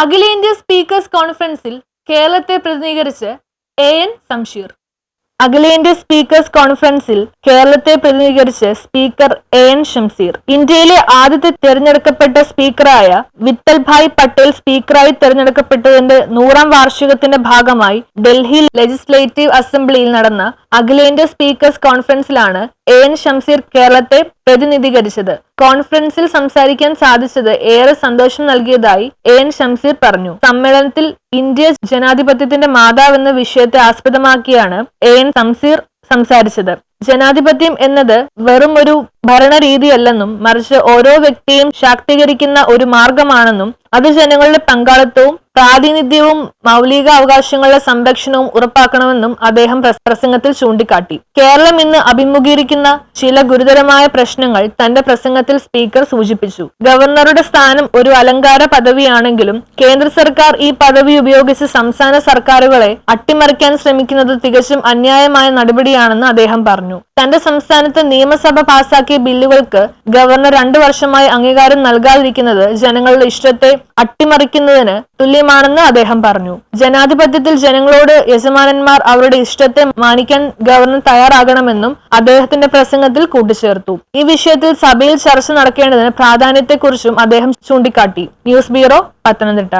അഖിലേന്ത്യാ സ്പീക്കേഴ്സ് കോൺഫറൻസിൽ കേരളത്തെ പ്രതിനിധീകരിച്ച് എൻ ശംഷീർ. അഖിലേന്ത്യാ സ്പീക്കേഴ്സ് കോൺഫറൻസിൽ കേരളത്തെ പ്രതിനിധീകരിച്ച് സ്പീക്കർ എൻ ശംഷീർ. ഇന്ത്യയിലെ ആദ്യത്തെ തെരഞ്ഞെടുക്കപ്പെട്ട സ്പീക്കറായ വിത്തൽഭായ് പട്ടേൽ സ്പീക്കറായി തെരഞ്ഞെടുക്കപ്പെട്ടതിന്റെ 100ാം വാർഷികത്തിന്റെ ഭാഗമായി ഡൽഹി ലെജിസ്ലേറ്റീവ് അസംബ്ലിയിൽ നടന്ന അഖിലേന്ത്യാ സ്പീക്കേഴ്സ് കോൺഫറൻസിലാണ് എൻ ശംഷീർ കേരളത്തെ പ്രതിനിധീകരിച്ചത്. കോൺഫറൻസിൽ സംസാരിക്കാൻ സാധിച്ചത് ഏറെ സന്തോഷം നൽകിയതായി എൻ ശംഷീർ പറഞ്ഞു. സമ്മേളനത്തിൽ ഇന്ത്യ ജനാധിപത്യത്തിന്റെ മാതാവെന്ന വിഷയത്തെ ആസ്പദമാക്കിയാണ് എൻ ശംഷീർ സംസാരിച്ചത്. ജനാധിപത്യം എന്നത് വെറും ഒരു ഭരണരീതിയല്ലെന്നും മറിച്ച് ഓരോ വ്യക്തിയും ശാക്തീകരിക്കുന്ന ഒരു മാർഗമാണെന്നും അത് ജനങ്ങളുടെ പങ്കാളിത്തവും പ്രാതിനിധ്യവും മൗലിക അവകാശങ്ങളുടെ സംരക്ഷണവും ഉറപ്പാക്കണമെന്നും അദ്ദേഹം പ്രസംഗത്തിൽ ചൂണ്ടിക്കാട്ടി. കേരളം ഇന്ന് അഭിമുഖീകരിക്കുന്ന ചില ഗുരുതരമായ പ്രശ്നങ്ങൾ തന്റെ പ്രസംഗത്തിൽ സ്പീക്കർ സൂചിപ്പിച്ചു. ഗവർണറുടെ സ്ഥാനം ഒരു അലങ്കാര പദവിയാണെങ്കിലും കേന്ദ്ര സർക്കാർ ഈ പദവി ഉപയോഗിച്ച് സംസ്ഥാന സർക്കാരുകളെ അട്ടിമറിക്കാൻ ശ്രമിക്കുന്നത് തികച്ചും അന്യായമായ നടപടിയാണെന്ന് അദ്ദേഹം പറഞ്ഞു. തന്റെ സംസ്ഥാനത്ത് നിയമസഭ പാസാക്കിയ ബില്ലുകൾക്ക് ഗവർണർ 2 വർഷമായി അംഗീകാരം നൽകാതിരിക്കുന്നത് ജനങ്ങളുടെ ഇഷ്ടത്തെ അട്ടിമറിക്കുന്നതിന് തുല്യമാണെന്ന് അദ്ദേഹം പറഞ്ഞു. ജനാധിപത്യത്തിൽ ജനങ്ങളോട് യജമാനന്മാർ അവരുടെ ഇഷ്ടത്തെ മാനിക്കാൻ ഗവർണർ തയ്യാറാകണമെന്നും അദ്ദേഹത്തിന്റെ പ്രസംഗത്തിൽ കൂട്ടിച്ചേർത്തു. ഈ വിഷയത്തിൽ സഭയിൽ ചർച്ച നടക്കേണ്ടതിന് പ്രാധാന്യത്തെക്കുറിച്ചും അദ്ദേഹം ചൂണ്ടിക്കാട്ടി. News bureau, Pathanamthitta.